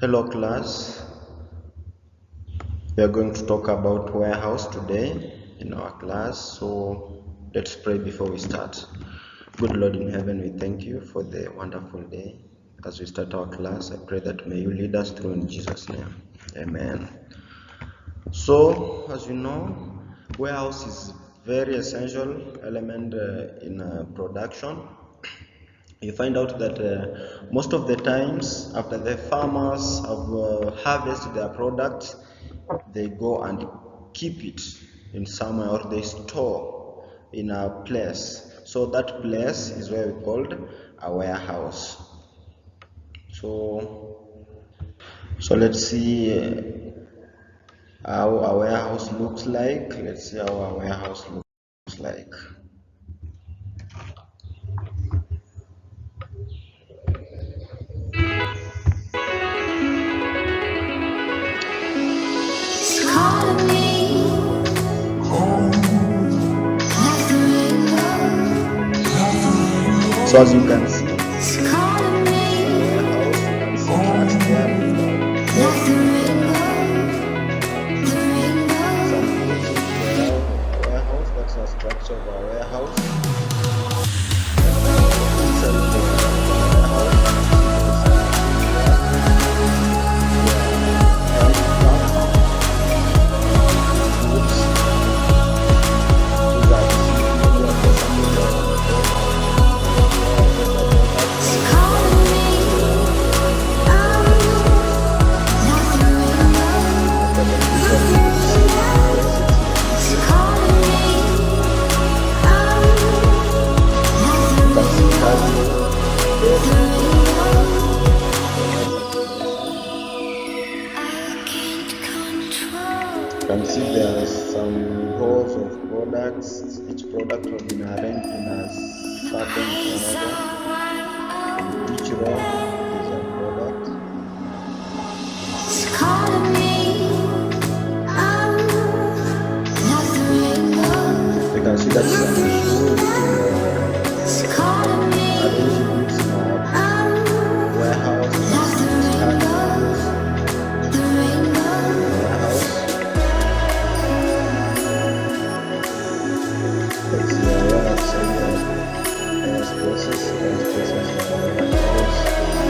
Hello class, we are going to talk about warehouse today in our class. So let's pray before we start. Good Lord in heaven, we thank you for the wonderful day. As we start our class, I pray that may you lead us through in Jesus' name. Amen. So as you know, warehouse is very essential element in production. You find out that most of the times after the farmers have harvested their products, they go and keep it in somewhere, or they store in a place. So that place is where we called a warehouse. So let's see how a warehouse looks like. Let's see how a warehouse looks like. So as you can see, the warehouse, you can see trucks there with some goods into the warehouse. That's a structure of a warehouse. Inside the you can see there are some rows of products. Each product has been arranged in a certain order. In each row is a product. You can see that some shoes arranged goods in a warehouse. Process in the warehouse.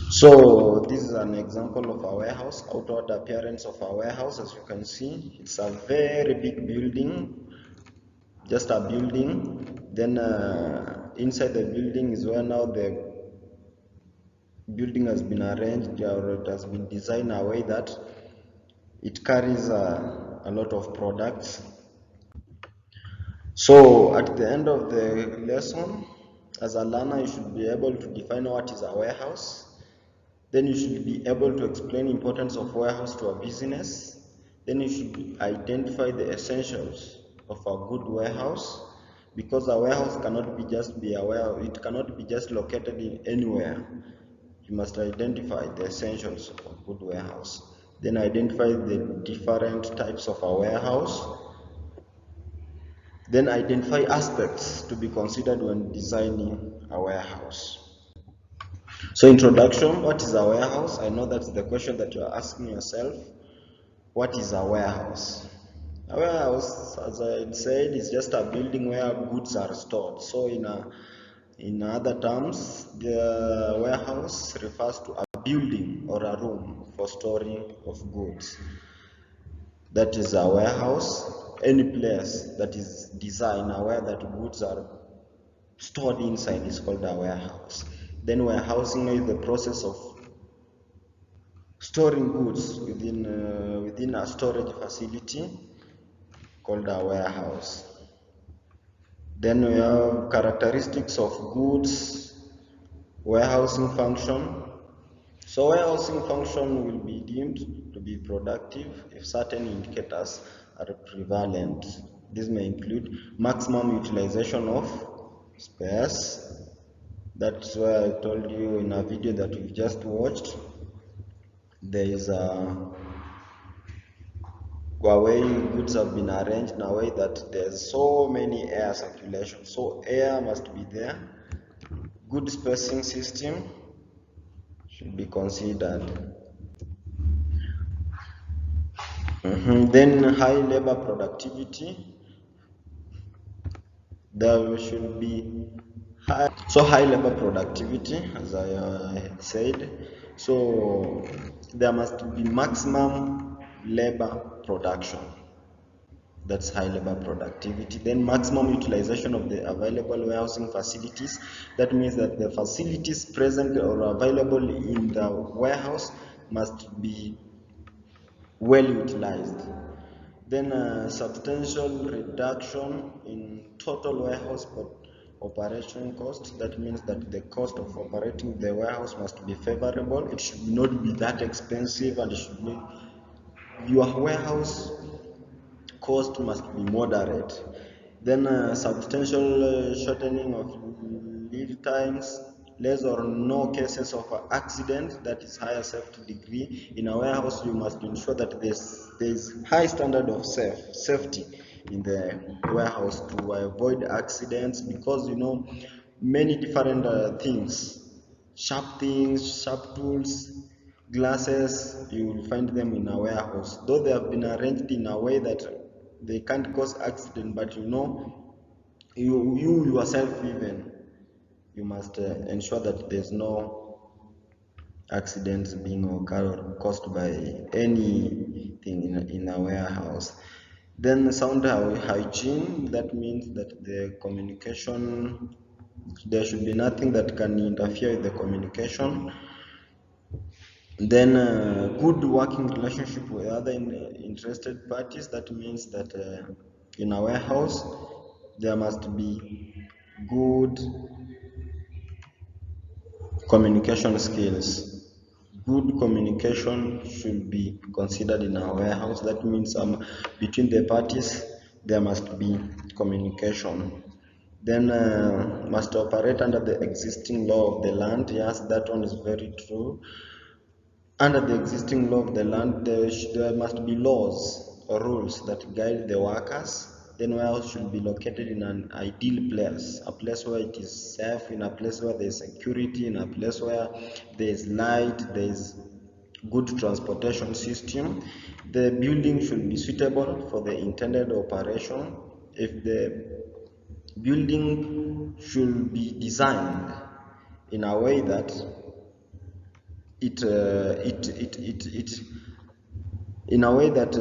So this is an example of a warehouse, outward appearance of a warehouse. As you can see, it's a very big building, just a building. Then inside the building is where now the building has been arranged, or it has been designed in a way that it carries a lot of products. So at the end of the lesson, as a learner, you should be able to define what is a warehouse. Then you should be able to explain the importance of warehouse to a business. Then you should identify the essentials of a good warehouse, because a warehouse cannot be just be a warehouse. It cannot be just located in anywhere. You must identify the essentials of a good warehouse. Then identify the different types of a warehouse. Then identify aspects to be considered when designing a warehouse. So introduction, what is a warehouse? I know that's the question that you're asking yourself. What is a warehouse? A warehouse, as I said, is just a building where goods are stored. So in other terms, the warehouse refers to a building or a room for storing of goods. That is a warehouse. Any place that is designed where that goods are stored inside is called a warehouse. Then warehousing is the process of storing goods within a storage facility called a warehouse. Then we have characteristics of goods, warehousing function. So warehousing function will be deemed to be productive if certain indicators are prevalent. This may include maximum utilization of space. That's why I told you in a video that we've just watched, there is a way goods have been arranged in a way that there's so many air circulation. So air must be there. Good spacing system should be considered. Then high labor productivity. There should be high labor productivity, as I said. So there must be maximum labor production. That's high labor productivity. Then maximum utilization of the available warehousing facilities. That means that the facilities present or available in the warehouse must be well utilized. Then a substantial reduction in total warehouse operation cost. That means that the cost of operating the warehouse must be favorable. It should not be that expensive, and it should be, your warehouse cost must be moderate. Then substantial shortening of lead times, less or no cases of accident, that is higher safety degree. In a warehouse, you must ensure that there's high standard of safety in the warehouse to avoid accidents, because many different things, sharp tools, glasses, you will find them in a warehouse, though they have been arranged in a way that they can't cause accident, but you yourself, even you must ensure that there's no accidents being occurred or caused by anything in a warehouse. Then sound hygiene, that means that the communication, there should be nothing that can interfere with the communication. Then good working relationship with other interested parties. That means that in a warehouse there must be good communication skills. Good communication should be considered in a warehouse. That means between the parties there must be communication. Then must operate under the existing law of the land. Yes, that one is very true. Under the existing law of the land, there must be laws or rules that guide the workers. Then warehouse should be located in an ideal place, a place where it is safe, in a place where there is security, in a place where there is light, there is good transportation system. The building should be suitable for the intended operation. If the building should be designed in a way that it in a way that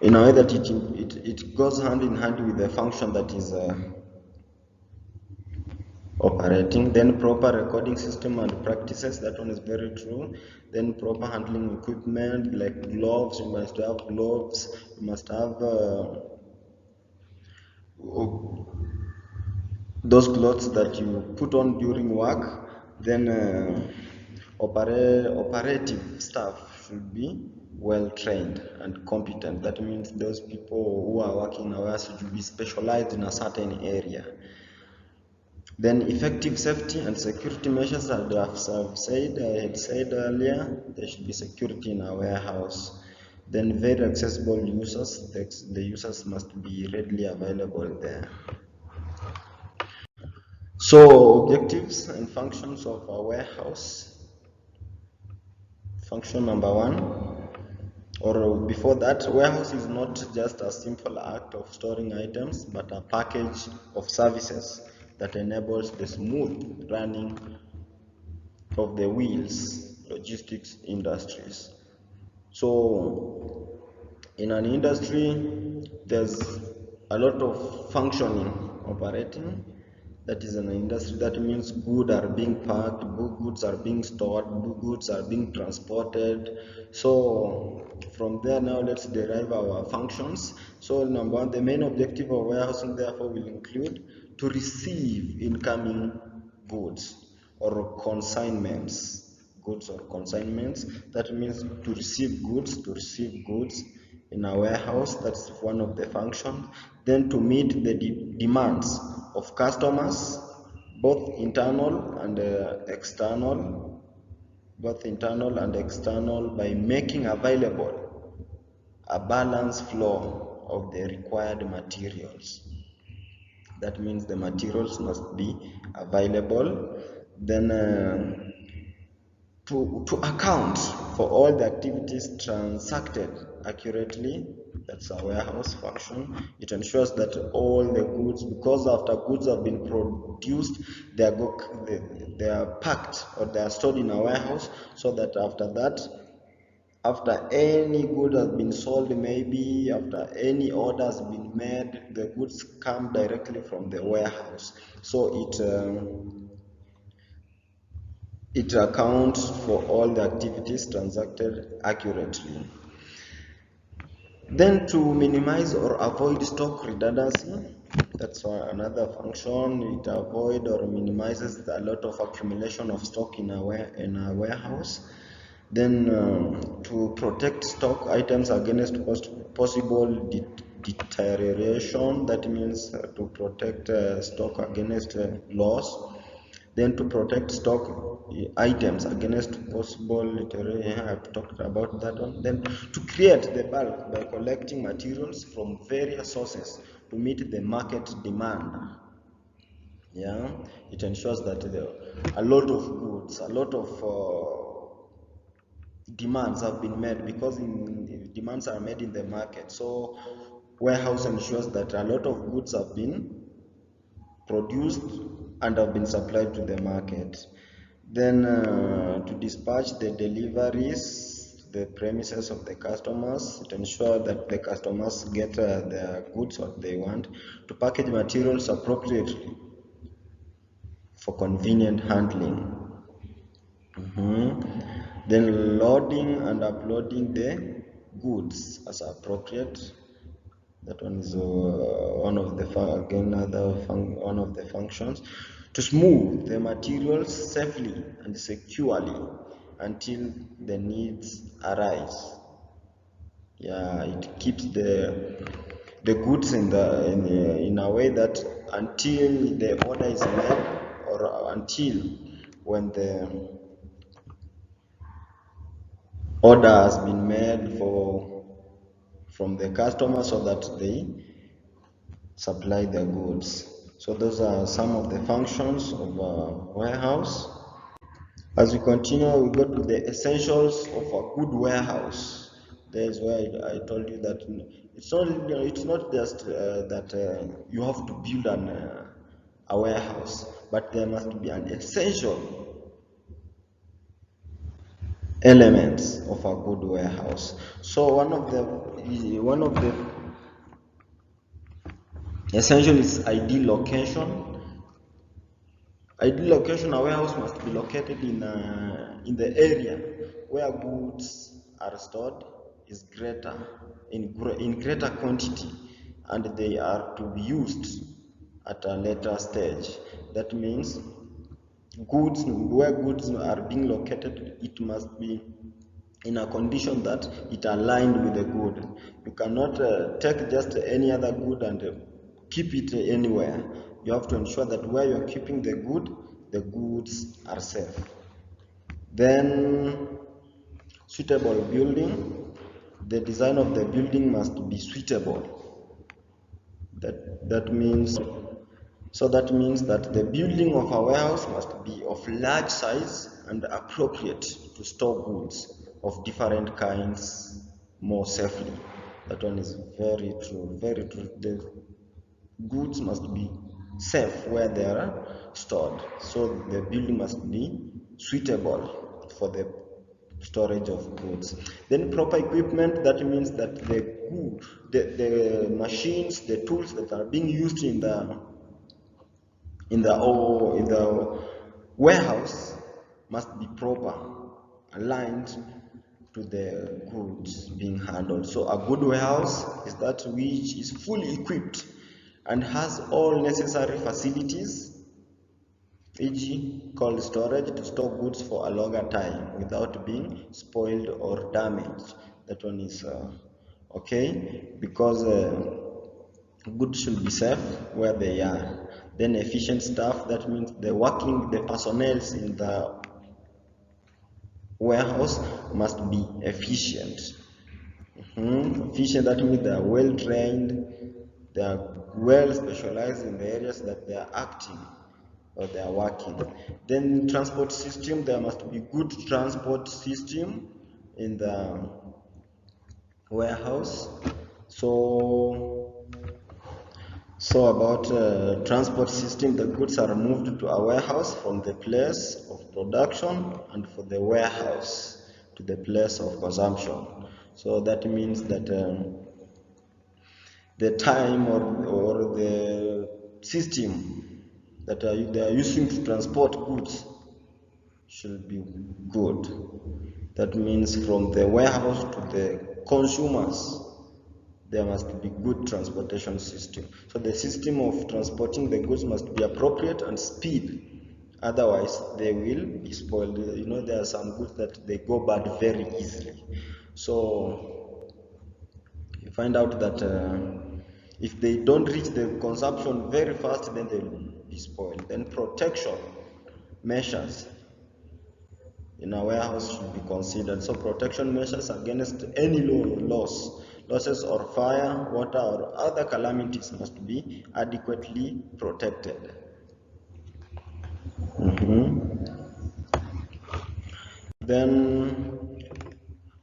it goes hand in hand with the function that is operating. Then proper recording system and practices, that one is very true. Then proper handling equipment like gloves, you must have gloves, you must have those clothes that you put on during work. Then operative staff should be well trained and competent. That means those people who are working in a warehouse should be specialized in a certain area. Then effective safety and security measures, as I had said earlier, there should be security in a warehouse. Then very accessible users, the users must be readily available there. So objectives and functions of a warehouse. Function number one, or before that, warehouse is not just a simple act of storing items, but a package of services that enables the smooth running of the wheels logistics industries. So in an industry, there's a lot of functioning operating. That is an industry. That means goods are being packed, goods are being stored, goods are being transported. So from there now let's derive our functions. So number one, the main objective of warehousing therefore will include to receive incoming goods or consignments. Goods or consignments. That means to receive goods in a warehouse. That's one of the functions. Then to meet the demands of customers, both internal and external, by making available a balanced flow of the required materials. That means the materials must be available. Then to account for all the activities transacted accurately. That's a warehouse function. It ensures that all the goods, because after goods have been produced, they are packed or they are stored in a warehouse, so that after any good has been sold, maybe after any order has been made, the goods come directly from the warehouse. So it accounts for all the activities transacted accurately. Then to minimize or avoid stock redundancy, that's another function. It avoids or minimizes a lot of accumulation of stock in a warehouse. Then to protect stock items against possible deterioration, that means to protect stock against loss. Then to protect stock items against possible deterioration, I've talked about that one. Then to create the bulk by collecting materials from various sources to meet the market demand. Yeah, it ensures that a lot of goods, a lot of demands have been made, because demands are made in the market. So warehouse ensures that a lot of goods have been produced and have been supplied to the market. Then to dispatch the deliveries to the premises of the customers, to ensure that the customers get their goods what they want. To package materials appropriately for convenient handling. Then loading and uploading the goods as appropriate. That one is one of the one of the functions. To smooth the materials safely and securely until the needs arise. Yeah, it keeps the goods in a way that until the order is made, or until when the order has been made from the customer, so that they supply the goods. So those are some of the functions of a warehouse. As we continue, we go to the essentials of a good warehouse. That is why I told you that it's not just that you have to build a warehouse, but there must be an essential elements of a good warehouse. So one of the essential is ideal location. Ideal location, a warehouse must be located in the area where goods are stored is greater in greater quantity, and they are to be used at a later stage. That means where goods are being located, it must be in a condition that it aligned with the good. You cannot take just any other good and keep it anywhere. You have to ensure that where you are keeping the goods are safe. Then suitable building. The design of the building must be suitable. That means that the building of a warehouse must be of large size and appropriate to store goods of different kinds more safely. That one is very true, very true. The goods must be safe where they are stored. So the building must be suitable for the storage of goods. Then proper equipment, that means that the machines, the tools that are being used in the warehouse must be proper, aligned to the goods being handled. So a good warehouse is that which is fully equipped and has all necessary facilities, e.g. cold storage, to store goods for a longer time without being spoiled or damaged. That one is okay, because goods should be safe where they are. Then efficient staff, that means the personnel in the warehouse must be efficient. Efficient, that means they are well trained, they are well specialized in the areas that they are acting or they are working. Then transport system, there must be good transport system in the warehouse. So about transport system, the goods are moved to a warehouse from the place of production and for the warehouse to the place of consumption. So that means that the time or the system that they are using to transport goods should be good. That means from the warehouse to the consumers, there must be good transportation system. So the system of transporting the goods must be appropriate and speed. Otherwise, they will be spoiled. You know, there are some goods that they go bad very easily. So you find out that if they don't reach the consumption very fast, then they will be spoiled. Then protection measures in a warehouse should be considered. So protection measures against any losses or fire, water, or other calamities must be adequately protected. Then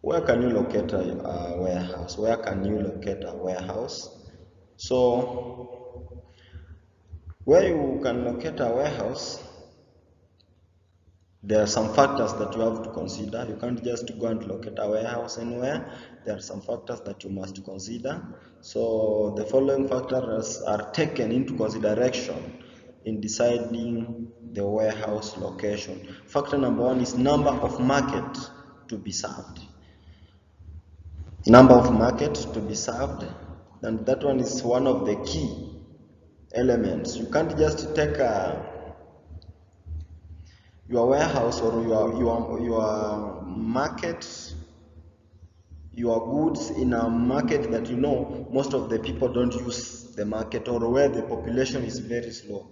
where can you locate a warehouse? Where can you locate a warehouse? So where you can locate a warehouse, there are some factors that you have to consider. You can't just go and locate a warehouse anywhere. There are some factors that you must consider. So the following factors are taken into consideration in deciding the warehouse location. Factor number one is number of market to be served. Number of market to be served, and that one is one of the key elements. You can't just take your warehouse or your market, your goods in a market that you know most of the people don't use the market, or where the population is very slow.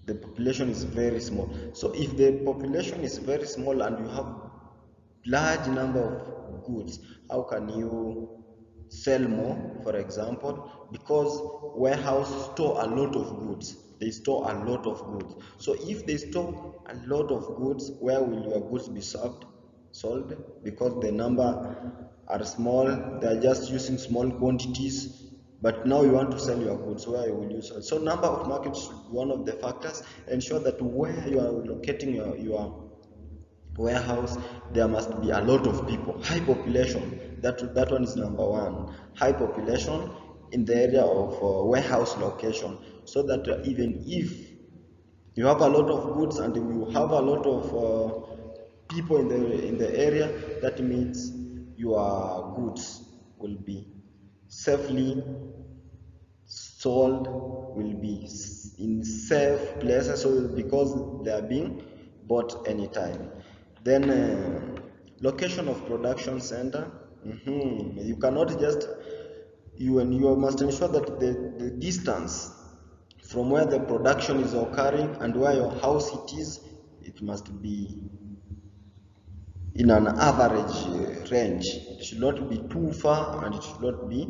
The population is very small. So if the population is very small and you have large number of goods, how can you sell more, for example? Because warehouse store a lot of goods. They store a lot of goods. So if they store a lot of goods, where will your goods be sold? Because the number are small, they are just using small quantities. But now you want to sell your goods, where will you sell? So number of markets should be one of the factors. Ensure that where you are locating your warehouse, there must be a lot of people, high population. That one is number one. High population in the area of warehouse location, so that even if you have a lot of goods and you have a lot of people in the area, that means your goods will be safely sold, will be in safe places, so because they are being bought anytime. Then location of production center. You cannot just you must ensure that the distance from where the production is occurring and where your house it must be in an average range. It should not be too far and it should not be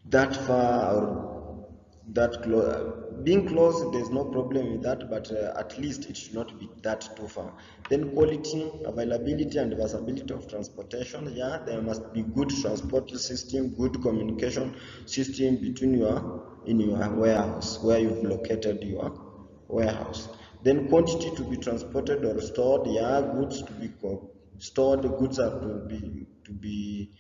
that far or that close. Being close, there's no problem with that, but at least it should not be that too far. Then quality, availability, and versatility of transportation. Yeah, there must be good transport system, good communication system between in your warehouse where you've located your warehouse. Then quantity to be transported or stored. Yeah, goods to be stored. Goods are to be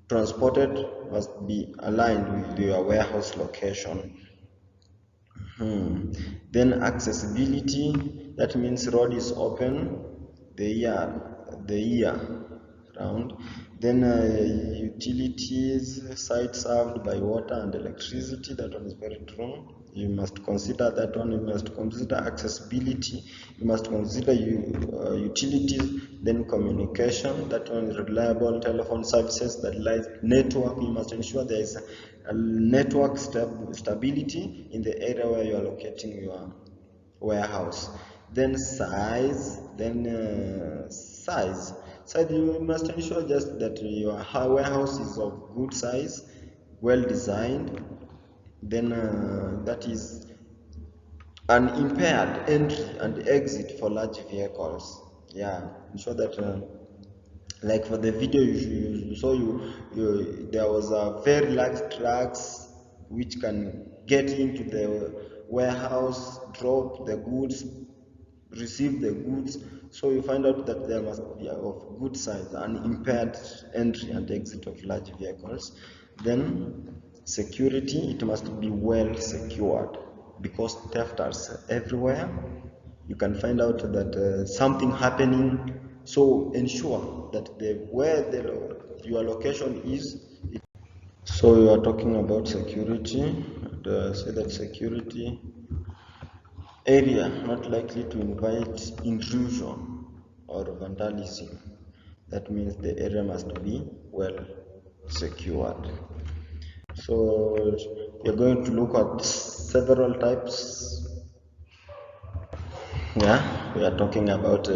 transported must be aligned with your warehouse location. Then accessibility, that means road is open the year round. Then utilities, site served by water and electricity, that one is very true. You must consider that one. You must consider accessibility. You must consider utilities. Then communication, that one is reliable telephone services, that lies network. You must ensure there is a network stability in the area where you are locating your warehouse. Then size, size you must ensure just that your warehouse is of good size, well designed. Then that is an impaired entry and exit for large vehicles. Yeah, ensure that like for the video you saw, there was a very large trucks which can get into the warehouse, drop the goods, receive the goods. So you find out that there must be of good size and impaired entry and exit of large vehicles. Then security, it must be well secured because theft are everywhere. You can find out that something happening, so ensure that your location is. So you are talking about security, and say that security area not likely to invite intrusion or vandalism. That means the area must be well secured. So you're going to look at several types. Yeah, we are talking about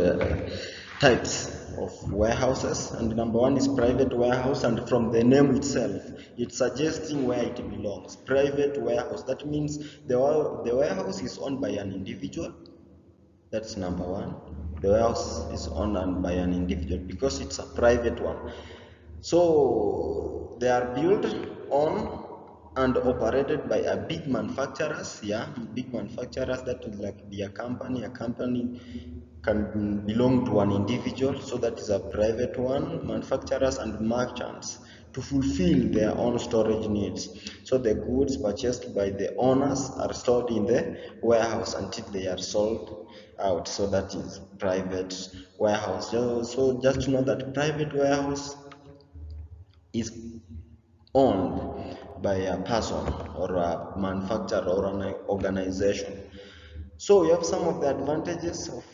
types of warehouses, and number one is private warehouse, and from the name itself, it's suggesting where it belongs. Private warehouse, that means the warehouse is owned by an individual. That's number one. The warehouse is owned by an individual because it's a private one. So they are built on and operated by a big manufacturers. Yeah, big manufacturers, that would like be a company. A company can belong to an individual, so that is a private one. Manufacturers and merchants to fulfill their own storage needs. So the goods purchased by the owners are stored in the warehouse until they are sold out. So that is private warehouse. So just to know that private warehouse is owned by a person or a manufacturer or an organization. So we have some of the advantages of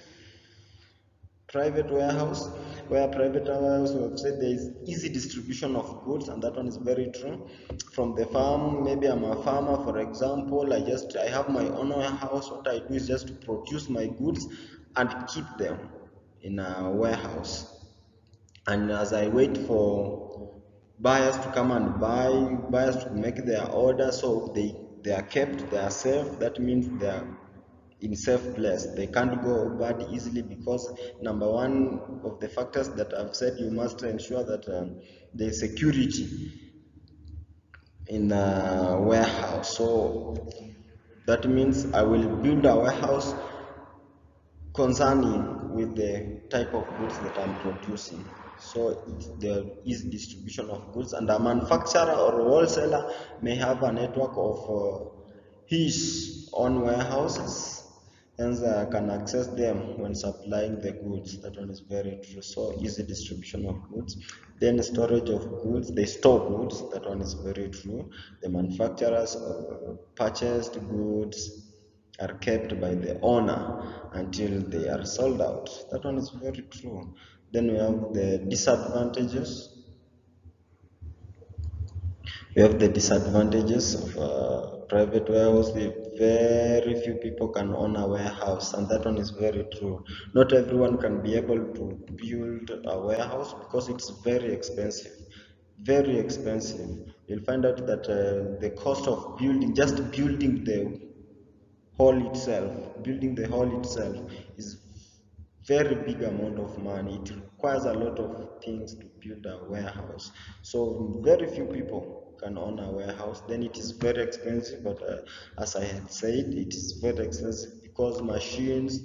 private warehouse. Where private warehouse, we have said there is easy distribution of goods, and that one is very true. From the farm, maybe I'm a farmer, for example, I have my own warehouse. What I do is just to produce my goods and keep them in a warehouse. And as I wait for buyers to come and buy, buyers to make their order, so they are kept, they are safe. That means they are in safe place. They can't go bad easily because number one of the factors that I've said, you must ensure that there is security in a warehouse. So that means I will build a warehouse concerning with the type of goods that I'm producing. So there is distribution of goods, and a manufacturer or wholesaler may have a network of his own warehouses, hence can access them when supplying the goods. That one is very true. So easy distribution of goods. Then storage of goods, they store goods. That one is very true. The manufacturers purchased goods are kept by the owner until they are sold out. That one is very true. Then we have the disadvantages. We have the disadvantages of private warehouse. Very few people can own a warehouse, and that one is very true. Not everyone can be able to build a warehouse because it's very expensive. Very expensive. You'll find out that the cost of building, just building the building the hall itself is very big amount of money. It requires a lot of things to build a warehouse. So very few people can own a warehouse. Then it is very expensive, but as I had said, it is very expensive because machines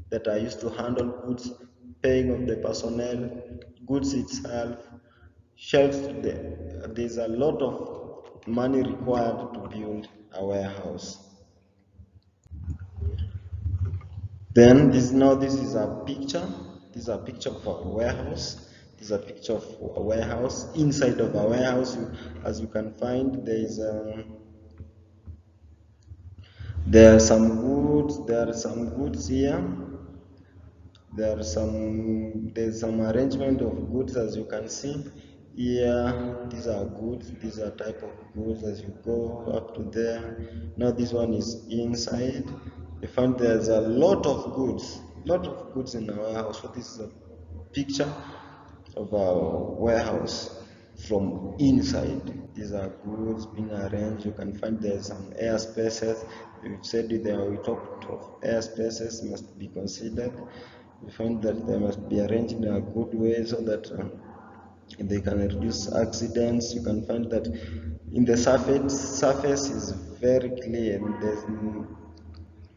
that are used to handle goods, paying of the personnel, goods itself, shelves, there's a lot of money required to build a warehouse. Then this is a picture. This is a picture of a warehouse. This is a picture of a warehouse. Inside of a warehouse, as you can find, there are some goods. There are some goods here. There's some arrangement of goods, as you can see here. These are goods. These are type of goods as you go up to there. Now this one is inside. You find there's a lot of goods in a warehouse. So this is a picture of a warehouse from inside. These are goods being arranged. You can find there's some air spaces. We've said there, we talked of air spaces must be considered. We find that they must be arranged in a good way so that they can reduce accidents. You can find that in the surface is very clean. There's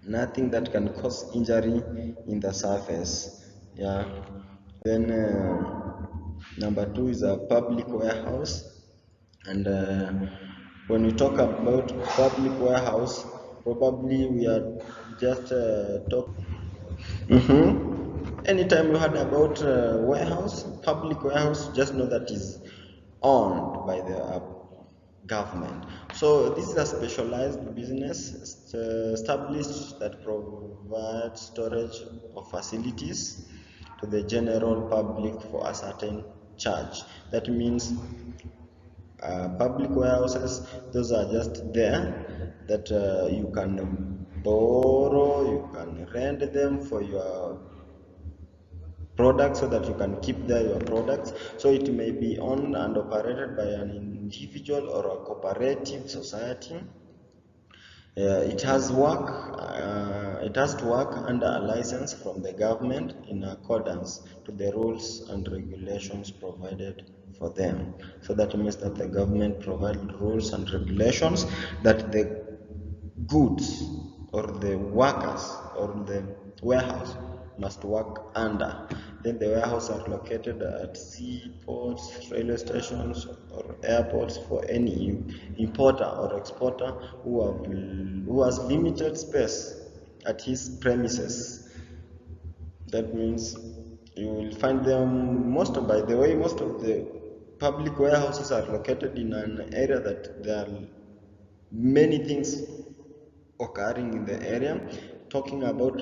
nothing that can cause injury in the surface. Yeah. Then number 2 is a public warehouse, and when we talk about public warehouse, probably we are just talking. Anytime you heard about public warehouse, just know that is owned by the government. So this is a specialized business established that provides storage of facilities to the general public for a certain charge. That means public warehouses, those are just there that you can borrow, you can rent them for your products so that you can keep there your products. So it may be owned and operated by an individual or a cooperative society. It has to work under a license from the government in accordance to the rules and regulations provided for them. So that means that the government provides rules and regulations that the goods or the workers or the warehouse must work under. Then the warehouse are located at seaports, railway stations, or airports for any importer or exporter who has limited space at his premises. That means you will find them most of the public warehouses are located in an area that there are many things occurring in the area. Talking about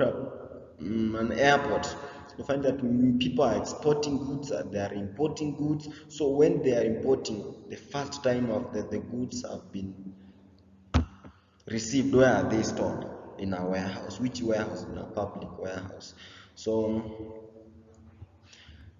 an airport, you find that people are exporting goods, they are importing goods. So when they are importing, the first time of the goods have been received, where are they stored? In a warehouse. Which warehouse? In a public warehouse. So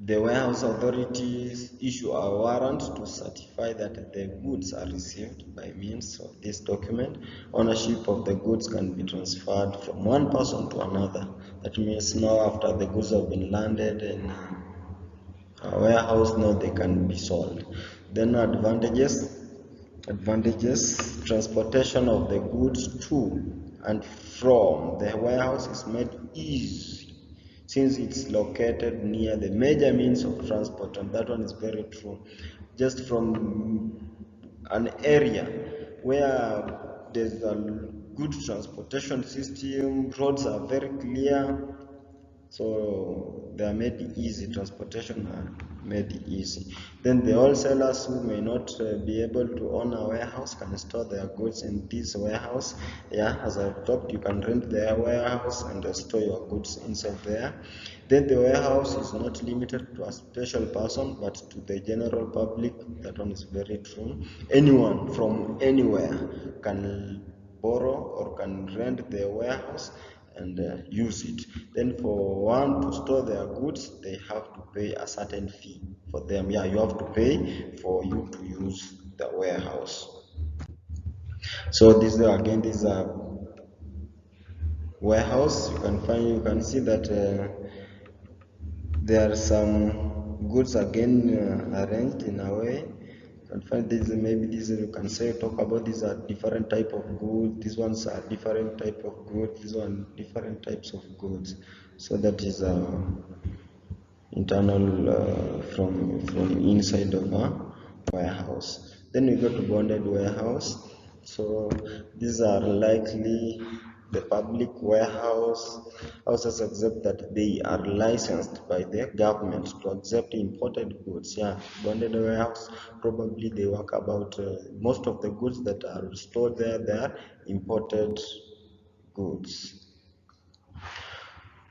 the warehouse authorities issue a warrant to certify that the goods are received. By means of this document, ownership of the goods can be transferred from one person to another. That means now after the goods have been landed in a warehouse, now they can be sold. Then advantages, transportation of the goods to and from the warehouse is made easy. since it's located near the major means of transport, and that one is very true. Just from an area where there's a good transportation system, roads are very clear, so they are made easy, transportation are made easy. Then the wholesalers who may not be able to own a warehouse can store their goods in this warehouse. Yeah, as I've talked, you can rent their warehouse and store your goods inside there. Then the warehouse is not limited to a special person but to the general public. That one is very true. Anyone from anywhere can borrow or can rent the warehouse and use it. Then for one to store their goods, they have to pay a certain fee for them. Yeah, you have to pay for you to use the warehouse. So this again, this is a warehouse. You can see that there are some goods again arranged in a way. You can find this, maybe this, you can say, talk about these are different type of goods, these ones are different type of goods, these one different types of goods. So that is internal from inside of a warehouse. Then we go to bonded warehouse. So these are likely the public warehouse houses, except that they are licensed by the government to accept imported goods. Yeah, bonded warehouse, probably they work about most of the goods that are stored there, they are imported goods.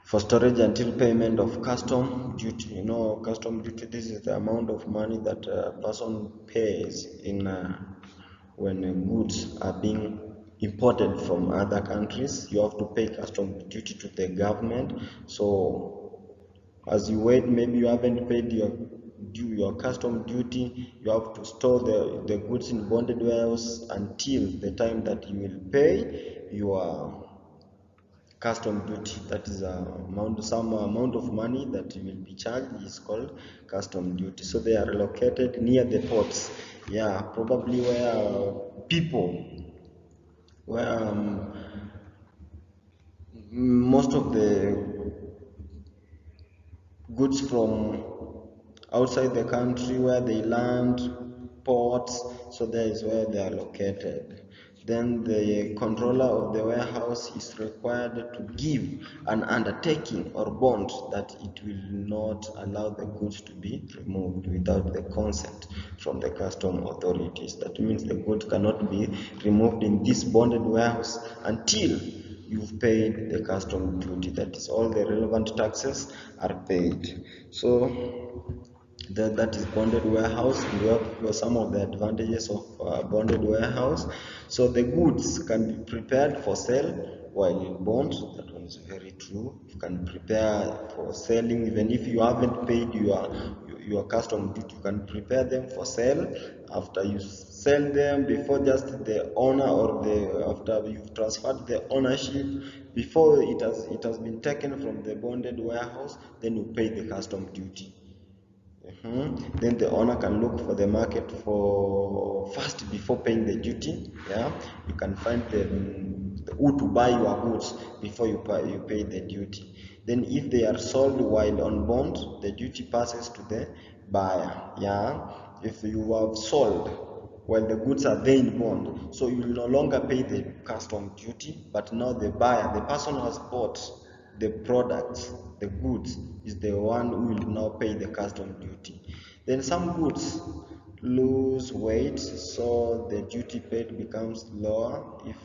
For storage until payment of custom duty. You know, custom duty, this is the amount of money that a person pays in when goods are being imported from other countries. You have to pay custom duty to the government. So as you wait, maybe you haven't paid your custom duty, you have to store the goods in bonded warehouse until the time that you will pay your custom duty. That is some amount of money that you will be charged is called custom duty. So they are located near the ports. Yeah, probably where people, where most of the goods from outside the country, where they land, ports, so there is where they are located. Then the controller of the warehouse is required to give an undertaking or bond that it will not allow the goods to be removed without the consent from the custom authorities. That means the goods cannot be removed in this bonded warehouse until you've paid the custom duty. That is, all the relevant taxes are paid. So that is bonded warehouse. We have some of the advantages of bonded warehouse. So the goods can be prepared for sale while in bond. That one is very true. You can prepare for selling even if you haven't paid your custom duty. You can prepare them for sale. After you sell them, before just the owner or after you've transferred the ownership, before it has been taken from the bonded warehouse, then you pay the custom duty. Then the owner can look for the market for first before paying the duty. Yeah, you can find who to buy your goods before you pay the duty. Then if they are sold while on bond, the duty passes to the buyer. Yeah, if you have sold while the goods are there in bond, so you will no longer pay the custom duty, but now the buyer, the person who has bought the products, the goods, is the one who will now pay the custom duty. Then some goods lose weight, so the duty paid becomes lower if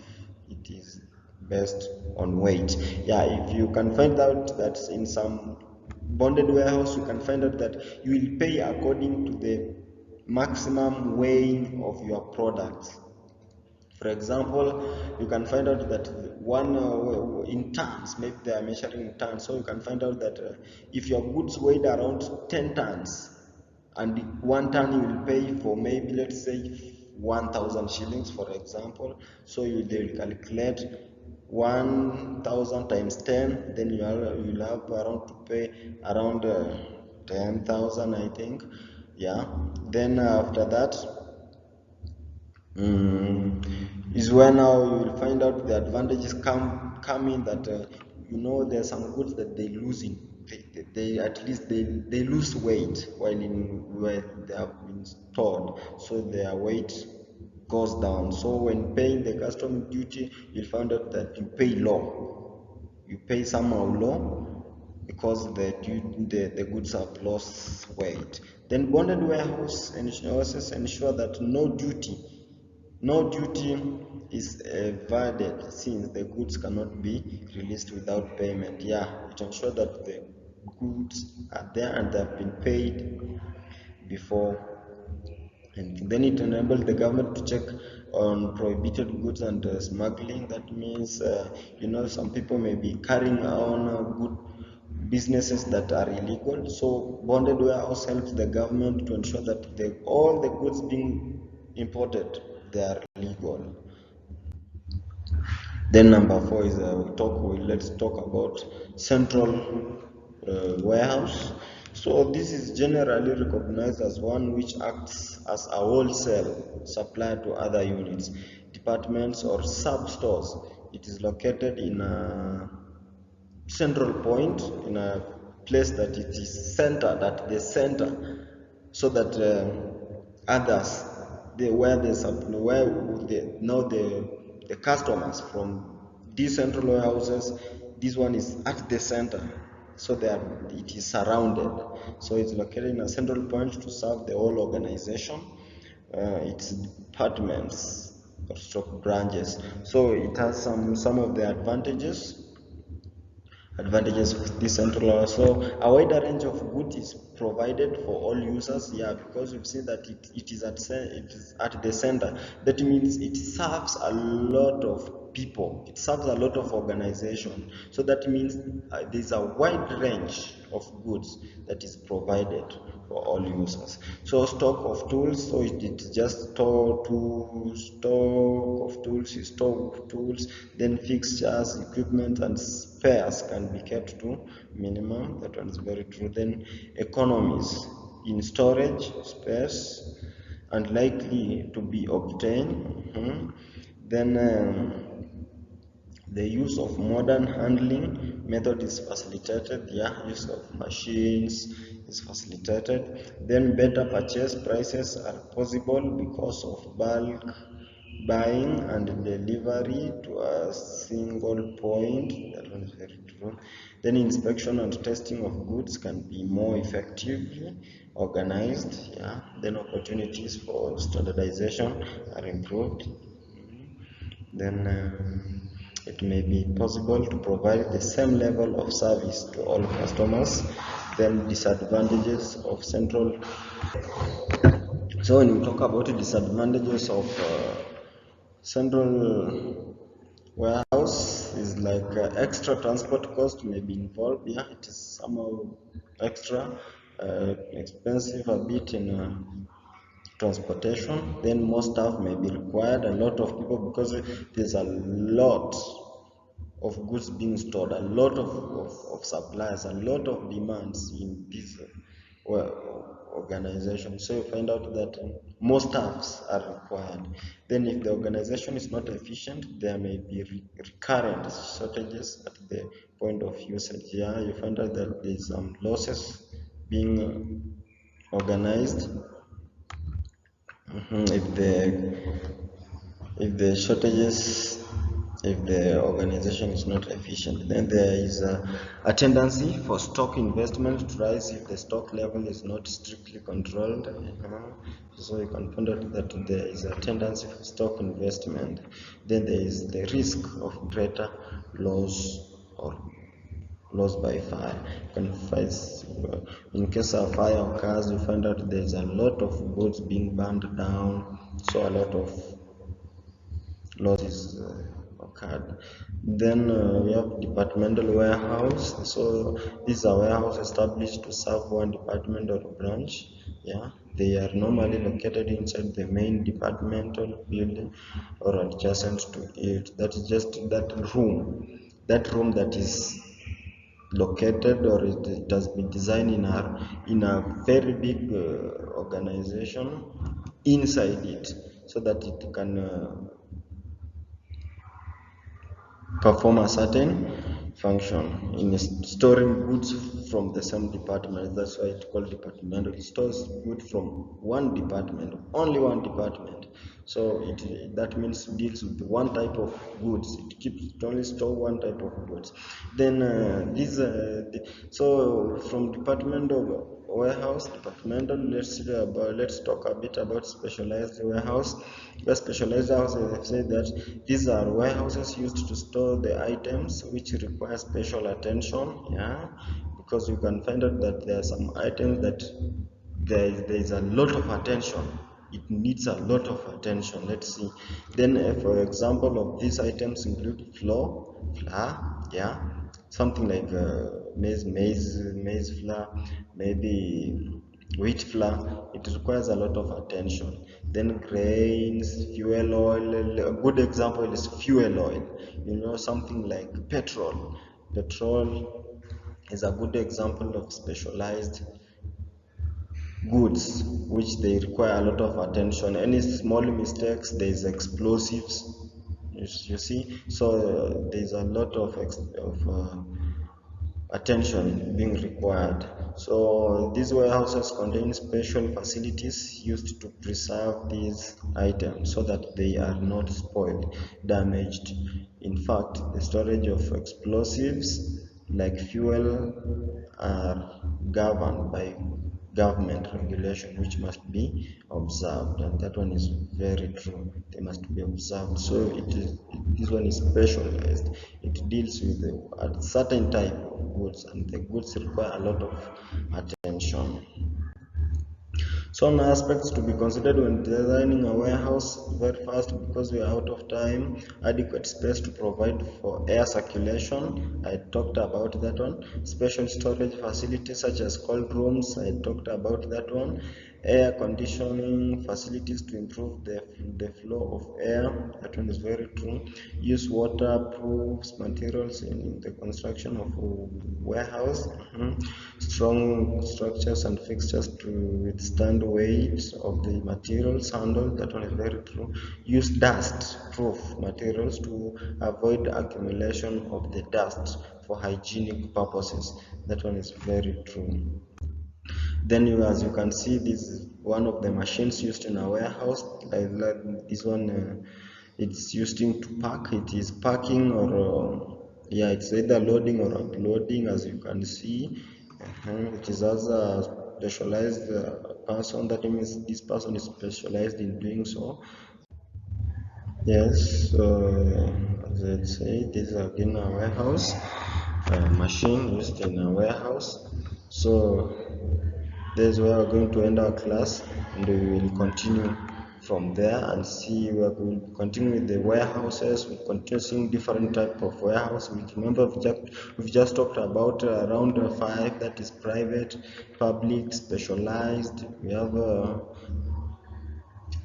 it is based on weight. Yeah, if you can find out that in some bonded warehouse, you can find out that you will pay according to the maximum weighing of your products. For example, you can find out that one in tons, maybe they are measuring in tons, so you can find out that if your goods weighed around 10 tons, and 1 ton you will pay for maybe, let's say, 1,000 shillings, for example. So they will calculate 1,000 times 10, then you'll have around to pay around 10,000, I think. Yeah. Then after that, is where now you will find out the advantages come in that you know there are some goods that they lose in they at least they lose weight where they have been stored, so their weight goes down. So when paying the custom duty, you'll find out that you pay low, you pay somehow low because the goods have lost weight. Then bonded warehouses ensure that no duty is evaded, since the goods cannot be released without payment. Yeah, it ensures that the goods are there and they have been paid before. And then it enables the government to check on prohibited goods and smuggling. That means, some people may be carrying on good businesses that are illegal. So bonded warehouse helps the government to ensure that all the goods being imported, they are legal. Then number 4 is let's talk about central warehouse. So this is generally recognized as one which acts as a wholesale supplier to other units, departments, or sub-stores. It is located in a central point, in a place that it is centered at the center, so that others, the customers from these central warehouses, this one is at the center, so it is surrounded. So it's located in a central point to serve the whole organization, its departments or stock branches. So it has some of the advantages of this central law. So a wider range of goods is provided for all users. Yeah, because we've seen that it is at the center. That means it serves a lot of people, it serves a lot of organization. So that means there's a wide range of goods that is provided for all users. So stock of tools, so it's just stock of tools, you store tools, then fixtures, equipment, and spares can be kept to minimum. That one is very true. Then economies in storage, space, and likely to be obtained. Then the use of modern handling method is facilitated. Yeah, use of machines is facilitated. Then better purchase prices are possible because of bulk buying and delivery to a single point. That one is very true. Then inspection and testing of goods can be more effectively organized. Yeah. Then opportunities for standardization are improved. Then it may be possible to provide the same level of service to all customers. Then disadvantages of central. So when we talk about the disadvantages of central warehouse, is like extra transport cost may be involved. Yeah, it is somehow extra expensive a bit in transportation. Then more staff may be required, a lot of people, because there's a lot of goods being stored, a lot of suppliers, a lot of demands in this organization. So you find out that more staffs are required. Then if the organization is not efficient, there may be recurrent shortages at the point of usage. Yeah, you find out that there's some losses being organized. If the shortages, if the organization is not efficient, then there is a tendency for stock investment to rise if the stock level is not strictly controlled. So you can find out that there is a tendency for stock investment. Then there is the risk of greater loss or loss by fire. You can face, in case a fire occurs, you find out there's a lot of goods being burned down, so a lot of losses occurred. Then we have departmental warehouse. So these are warehouses established to serve one department or branch. Yeah, they are normally located inside the main departmental building or adjacent to it. That is just that room that is located, or it has been designed in a very big organization inside it, so that it can perform a certain function in storing goods from the same department. That's why it's called departmental. It stores goods from one department, only one department. So that means it deals with one type of goods. It only store one type of goods. Then so from departmental warehouse, departmental, let's talk a bit about specialized warehouse. The specialized houses have said that these are warehouses used to store the items which require special attention. Yeah, because you can find out that there are some items that there is a lot of attention. It needs a lot of attention. Let's see. Then, for example, of these items include flour, yeah, something like maize flour, maybe wheat flour. It requires a lot of attention. Then grains, fuel oil. A good example is fuel oil. Something like petrol. Petrol is a good example of specialized goods which they require a lot of attention. Any small mistakes, there is explosives. You see, so there's a lot of attention being required. So these warehouses contain special facilities used to preserve these items so that they are not spoiled, damaged. In fact, the storage of explosives like fuel are governed by government regulation, which must be observed, and that one is very true. They must be observed. So this one is specialized. It deals with a certain type of goods, and the goods require a lot of attention. Some aspects to be considered when designing a warehouse. Very fast, because we are out of time: adequate space to provide for air circulation. I talked about that one. Special storage facilities such as cold rooms. I talked about that one. Air conditioning facilities to improve the flow of air. That one is very true. Use waterproof materials in the construction of a warehouse. Strong structures and fixtures to withstand weight of the materials handled. That one is very true. Use dust-proof materials to avoid accumulation of the dust for hygienic purposes. That one is very true. Then as you can see, this is one of the machines used in a warehouse. Like this one, it's used to pack. It is packing, or yeah, it's either loading or unloading, as you can see. It is as a specialized person. That means this person is specialized in doing so. Yes, as I say, this is again a warehouse, a machine used in a warehouse. So that's where we're going to end our class, and we will continue from there and see where we will continue with the warehouses. We'll continue seeing different type of warehouse. We remember we've just talked about around five, that is private, public, specialized. We have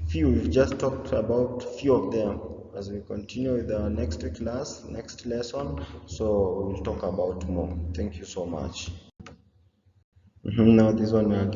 few. We've just talked about few of them. As we continue with our next class, next lesson, so we'll talk about more. Thank you so much. Now this one again.